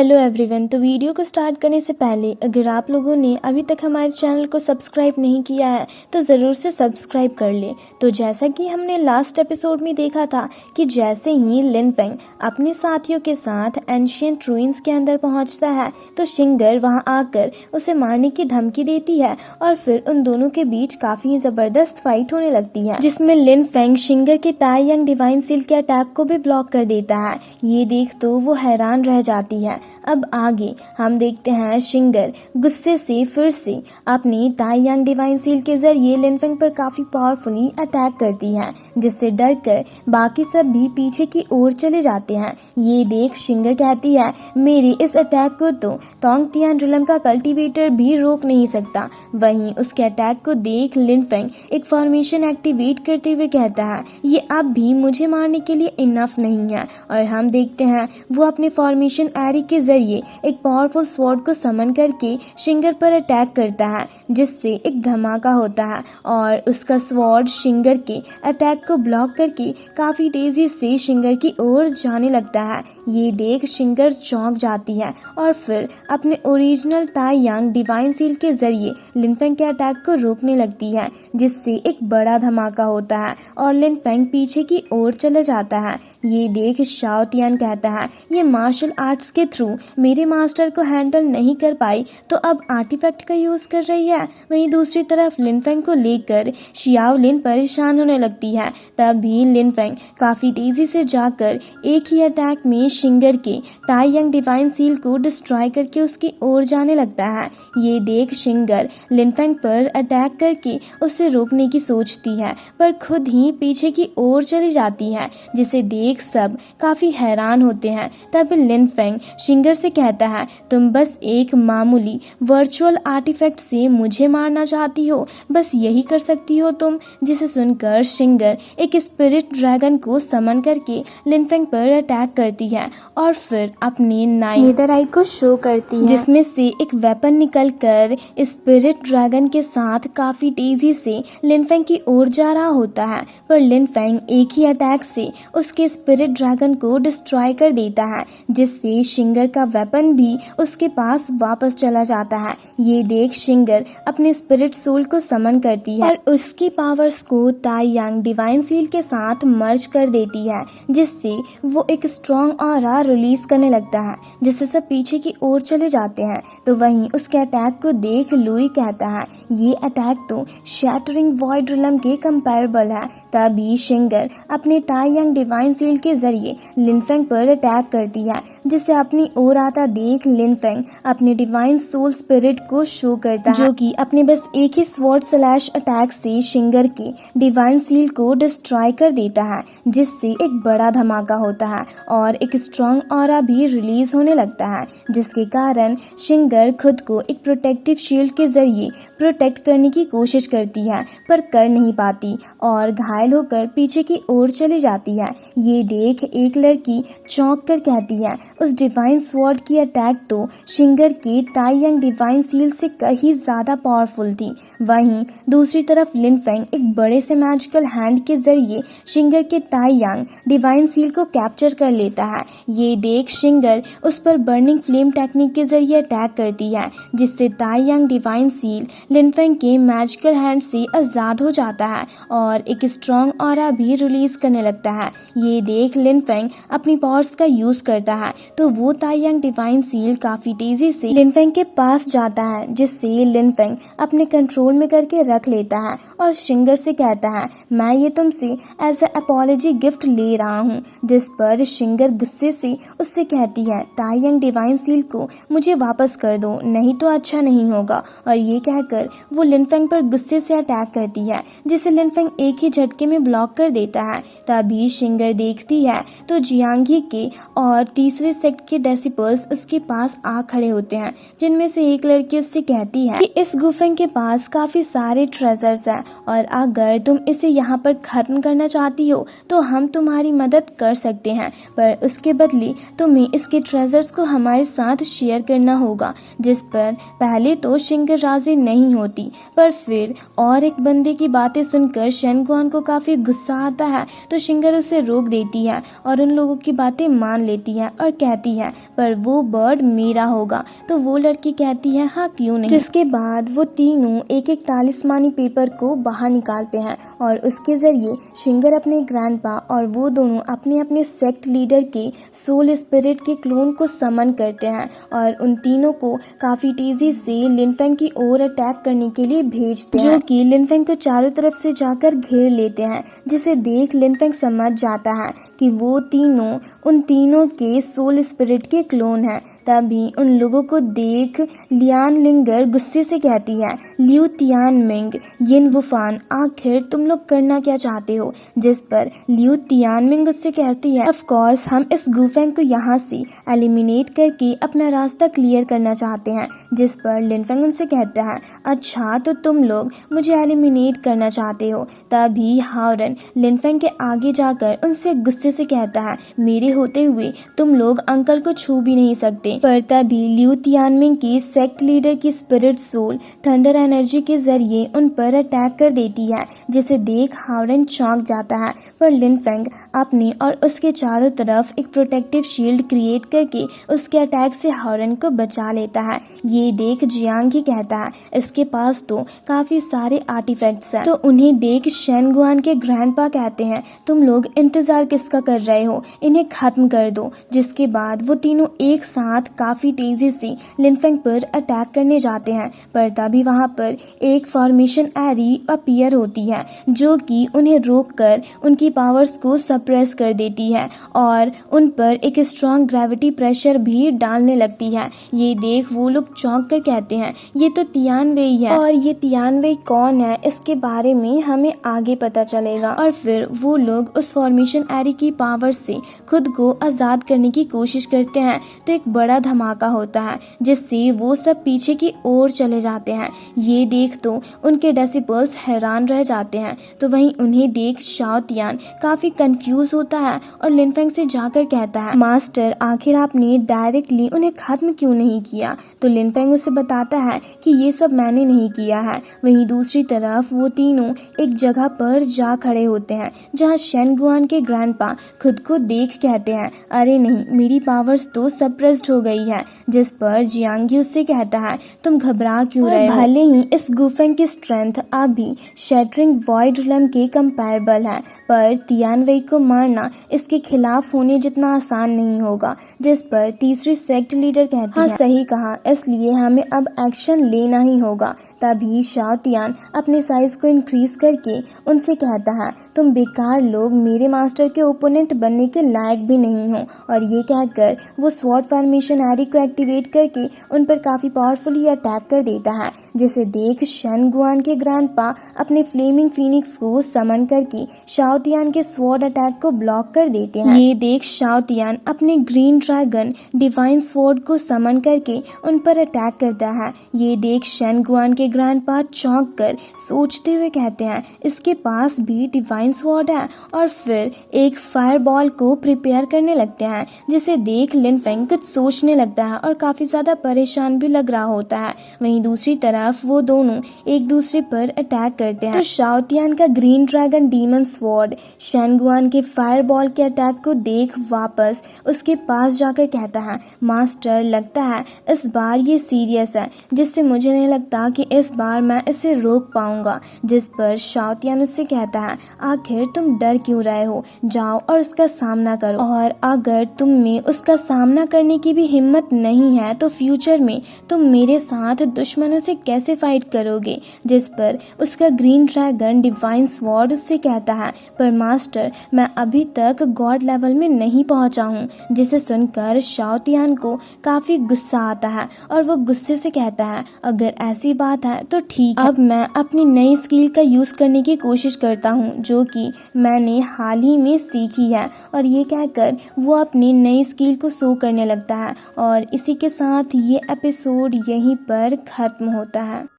Hello everyone. तो video को start करने से पहले अगर आप लोगों ने अभी तक हमारे चैनल को सब्सक्राइब नहीं किया है तो ज़रूर से सब्सक्राइब कर ले। तो जैसा कि हमने लास्ट एपिसोड में देखा था कि जैसे ही लिन फेंग अपने साथियों के साथ एंशिएंट रूइंस के अंदर पहुंचता है तो शिंगर वहां आकर उसे मारने की धमकी देती है और फिर उन दोनों के बीच काफ़ी ज़बरदस्त फाइट होने लगती है, जिसमें लिन फेंग शिंगर के ताई यंग डिवाइन सील के अटैक को भी ब्लॉक कर देता है। ये देख तो वो हैरान रह जाती है। अब आगे हम देखते हैं शिंगर गुस्से से फिर से अपनी ताई यंग डिवाइन सील के जरिए लिन फेंग पर काफी पावरफुली अटैक करती है, जिससे डरकर बाकी सब भी पीछे की ओर चले जाते हैं। ये देख शिंगर कहती है, मेरे इस अटैक को तो तोंग तियान रिलम का कल्टीवेटर भी रोक नहीं सकता। वहीं उसके अटैक को देख लिन फेंग एक फॉर्मेशन एक्टिवेट करते हुए कहता है, ये अब भी मुझे मारने के लिए इनफ नहीं है। और हम देखते हैं वो अपने फॉर्मेशन एरी के जरिए एक पावरफुल स्वॉर्ड को समन करके शिंगर पर अटैक करता है, जिससे एक धमाका होता है और उसका स्वॉर्ड शिंगर के अटैक को ब्लॉक करके काफी तेजी से शिंगर की ओर जाने लगता है। ये देख शिंगर चौंक जाती है और फिर अपने ओरिजिनल ताई यंग डिवाइन सील के जरिए लिन फेंग के अटैक को रोकने लगती है, जिससे एक बड़ा धमाका होता है और लिन फेंग पीछे की ओर चला जाता है। ये देख शाओ तियान कहता है, ये मार्शल आर्ट्स के थ्रू मेरे मास्टर को हैंडल नहीं कर पाई तो अब आर्टिफैक्ट का यूज कर रही है। वहीं दूसरी तरफ लिन फेंग को लेकर शियाओ लिन परेशान होने लगती है। तभी लिन फेंग काफी तेजी से जाकर एक ही अटैक में शिंगर के ताई यंग डिवाइन सील को डिस्ट्रॉय करके उसकी ओर जाने लगता है। ये देख शिंगर लिन फेंग पर अटैक करके उसे रोकने की सोचती है, पर खुद ही पीछे की ओर चली जाती है, जिसे देख सब काफी हैरान होते हैं। तब लिन फेंग शिंगर से कहता है, तुम बस एक मामूली वर्चुअल आर्टिफैक्ट से मुझे मारना चाहती हो, बस यही कर सकती हो तुम। जिसे सुनकर शिंगर एक स्पिरिट ड्रैगन को समन करके लिन फेंग पर अटैक करती है और फिर अपनी नेदर आई को शो करती है, जिसमें से एक वेपन निकलकर स्पिरिट ड्रैगन के साथ काफी तेजी से लिन फेंग की ओर जा रहा होता है। पर लिन फेंग एक ही अटैक से उसके स्पिरिट ड्रैगन को डिस्ट्रॉय कर देता है, जिससे शिंगर का वेपन भी उसके पास वापस चला जाता है। ये देख शिंगर अपने स्पिरिट सोल को समन करती है और उसकी पावर्स को ताई यंग डिवाइन सील के साथ मर्ज कर देती है, जिससे वो एक स्ट्रॉन्ग ऑरा रिलीज करने लगता है, जिससे सब पीछे की ओर चले जाते हैं। तो वहीं उसके अटैक को देख लुई कहता है, ये अटैक तो शैटरिंग वॉइड रिलम के कंपैरेबल है। तभी शिंगर अपने ताई यंग डिवाइन सील के जरिए लिन फेंग पर अटैक करती है, जिसे अपनी ओर आता देख लिन फेंग अपने डिवाइन सोल स्पिरिट को शो करता है, जो कि अपने बस एक ही स्वॉर्ड स्लैश अटैक से शिंगर के डिवाइन सील को डिस्ट्रॉय कर देता है, जिससे एक बड़ा धमाका होता है और एक स्ट्रॉन्ग ऑरा भी रिलीज होने लगता है, जिसके कारण शिंगर खुद को एक प्रोटेक्टिव शील्ड के जरिए प्रोटेक्ट करने की कोशिश करती है, पर कर नहीं पाती और घायल होकर पीछे की ओर चली जाती है। ये देख एक लड़की चौंक कर कहती है, उस डिवाइन स्वॉर्ड की अटैक तो शिंगर के ताई यंग डिवाइन सील से कहीं ज्यादा पावरफुल थी। वहीं दूसरी तरफ लिन फेंग एक बड़े से मैजिकल हैंड के जरिए शिंगर के ताई यंग डिवाइन सील को कैप्चर कर लेता है। ये देख शिंगर उस पर बर्निंग फ्लेम टेक्निक के जरिए अटैक करती है, जिससे ताई यंग डिवाइन सील लिन फेंग के मैजिकल हैंड से आजाद हो जाता है और एक स्ट्रॉन्ग ऑरा भी रिलीज करने लगता है। ये देख लिन फेंग अपनी पावर्स का यूज करता है तो वो ताई यंग डिवाइन सील काफी तेजी से लिन फेंग के पास जाता है, जिससे लिन फेंग अपने कंट्रोल में करके रख लेता है और शिंगर से कहता है, मैं ये तुमसे एज अ अपॉलजी गिफ्ट ले रहा हूँ। जिस पर शिंगर गुस्से से उससे कहती है, ताई यंग डिवाइन सील को मुझे वापस कर दो, नहीं तो अच्छा नहीं होगा। और ये कहकर वो लिन फेंग पर गुस्से से अटैक करती है, जिसे लिन फेंग एक ही झटके में ब्लॉक कर देता है। तभी शिंगर देखती है तो जियांगी के और तीसरे सेक्ट के डेसिपर्स उसके पास आ खड़े होते हैं, जिनमें से एक लड़की उससे कहती है कि इस गुफेंग के पास काफी सारे ट्रेजर्स हैं और अगर तुम इसे यहाँ पर खत्म करना चाहती हो तो हम तुम्हारी मदद कर सकते हैं, पर उसके बदले तुम्हें इसके ट्रेजर्स को हमारे साथ शेयर करना होगा। जिस पर पहले तो शिंगर राजी नहीं होती, पर फिर और एक बंदे की बातें सुनकर शेनगुआन को काफी गुस्सा आता है, तो शिंगर उसे रोक देती है और उन लोगों की बातें मान लेती है और कहती है, पर वो बर्ड मेरा होगा। तो वो लड़की कहती है हाँ क्यों नहीं। जिसके बाद वो तीनों एक एक तालिस्मानी पेपर को बाहर निकालते हैं और उसके जरिए शिंगर अपने ग्रैंडपा और वो दोनों अपने अपने सेक्ट लीडर के सोल स्पिरिट के क्लोन को समन करते हैं और उन तीनों को काफी तेजी से लिनफेंग की ओर अटैक करने के लिए भेजते हैं, जो कि लिनफेंग को चारों तरफ से जाकर घेर लेते हैं। जिसे देख लिनफेंग समझ जाता है कि वो तीनों उन तीनों के सोल स्पिरिट के क्लोन हैं। तभी उन लोगों को देख लियान लिंगर गुस्से से कहती है, लियू तियानमिंग, यिन वुफान, आखिर तुम लोग करना क्या चाहते हो। जिस पर लियू तियानमिंग उससे कहती है, ऑफ कोर्स हम इस गुफेंग को यहाँ से एलिमिनेट करके अपना रास्ता क्लियर करना चाहते हैं। जिस पर लिनफेंग उनसे कहता है, अच्छा तो तुम लोग मुझे एलिमिनेट करना चाहते हो। तभी हाओरेन लिनफेंग के आगे जाकर उनसे गुस्से से कहता है, मेरे होते हुए तुम लोग अंकल को छू भी नहीं सकते। पर तभी लियू तियानमिंग की सेक्ट लीडर की स्पिरिट सोल थंडर एनर्जी के जरिए उन पर अटैक कर देती है। जिसे देख हाओरेन चौंक जाता है, पर लिनफेंग अपनी और उसके चारों तरफ एक प्रोटेक्टिव शील्ड क्रिएट करके उसके अटैक से हाओरेन को बचा लेता है। ये देख जियांग ही कहता है, इसके पास तो काफी सारे आर्टिफैक्ट्स हैं। तो उन्हें देख शेनगुआन के ग्रैंडपा कहते हैं, तुम लोग इंतजार किसका कर रहे हो, इन्हें खत्म कर दो। जिसके बाद वो तीनों एक साथ काफी तेजी से लिनफेंग पर अटैक करने जाते हैं। पर तभी वहां पर एक फॉर्मेशन एरी अपीयर होती है, जो कि उन्हें रोककर उनकी पावर्स को सप्रेस कर देती है और उन पर एक स्ट्रॉन्ग ग्रेविटी प्रेशर भी डालने लगती है। ये देख वो लोग चौंक कर कहते हैं, ये तो तियानवेई है, और ये तियानवेई कौन है इसके बारे में हमें आगे पता चलेगा। और फिर वो लोग उस फॉर्मेशन एरी की पावर से खुद को आजाद करने की कोशिश करते हैं। तो एक बड़ा धमाका होता है, जिससे वो सब पीछे की ओर चले जाते हैं। ये देख तो उनके डिसिपल्स हैरान रह जाते हैं। तो वहीं उन्हें देख शाओ तियान काफी कंफ्यूज होता है और लिनफेंग से जाकर कहता है, मास्टर आखिर आपने डायरेक्टली उन्हें खत्म क्यों नहीं किया। तो लिनफेंग उसे बताता है कि ये सब मैंने नहीं किया है। वहीं दूसरी तरफ वो तीनों एक जगह पर जा खड़े होते हैं, जहाँ शेनगुआन के ग्रैंडपा खुद को देख कहते हैं, अरे नहीं, मेरी पावर्स तो सप्रेस्ड हो गई है। जिस पर जियांगी उससे कहता है, तुम घबरा क्यों रहे हो, भले ही इस गुफेंग की स्ट्रेंथ अभी शैटरिंग वॉइड रिलम के कंपैरेबल है, पर तियानवेई को मारना इसके खिलाफ होने जितना आसान नहीं होगा। जिस पर तीसरी सेक्ट लीडर कहती है, हाँ सही कहा, इसलिए हमें अब एक्शन लेना ही होगा। तभी शाओ तियान अपने साइज को इंक्रीज करके उनसे कहता है, तुम बेकार लोग मेरे मास्टर के ओपोनेंट बनने के लायक भी नहीं हो। और ये कहकर वो स्वॉर्ड फॉर्मेशन एरी को एक्टिवेट करके उन पर काफी पावरफुली अटैक कर देता है। जिसे देख शेनगुआन के ग्रैंडपा अपने फ्लेमिंग फीनिक्स को समन करके शाओ तियान के स्वॉर्ड अटैक को ब्लॉक कर देते हैं। ये देख शाओ तियान अपने ग्रीन ड्रैगन डिवाइन स्वॉर्ड को समन करके उन पर अटैक करता है। ये देख शेनगुआन के ग्रैंडपा चौंक कर सोचते हुए कहते हैं, इसके पास भी डिवाइन स्वॉर्ड है। और फिर एक फायर बॉल को प्रिपेयर करने लगते हैं। जिसे देख लिनफेंग कुछ सोचने लगता है और काफी ज्यादा परेशान भी लग रहा होता है। वहीं दूसरी तरफ वो दोनों एक दूसरे पर अटैक करते हैं। तो शाओ तियान का ग्रीन ड्रैगन डीमन स्वॉर्ड शेनगुआन के फायर बॉल के अटैक को देख वापस उसके पास जाकर कहता है, मास्टर लगता है इस बार ये सीरियस है, जिससे मुझे नहीं लगता कि इस बार मैं इसे रोक पाऊंगा। जिस पर शाओ तियान उससे कहता है, आखिर तुम डर क्यों रहे हो, जाओ और उसका सामना करो, और अगर तुम में उसका सामना करने की भी हिम्मत नहीं है तो फ्यूचर में तुम मेरे साथ दुश्मनों से कैसे फाइट करोगे। जिस पर उसका ग्रीन ड्रैगन डिवाइन स्वॉर्ड उससे कहता है, पर मास्टर मैं अभी तक गॉड लेवल में नहीं पहुंचा हूँ। जिसे सुनकर शाओ तियान को काफी गुस्सा आता है और वो गुस्से से कहता है, अगर ऐसी बात है तो ठीक है, अब मैं अपनी नई स्किल का यूज करने की कोशिश करता हूँ, जो कि मैंने हाल ही में सीखी है। और ये कहकर वो अपनी नई स्किल को शो करने लगता है। और इसी के साथ ये एपिसोड यहीं पर खत्म होता है।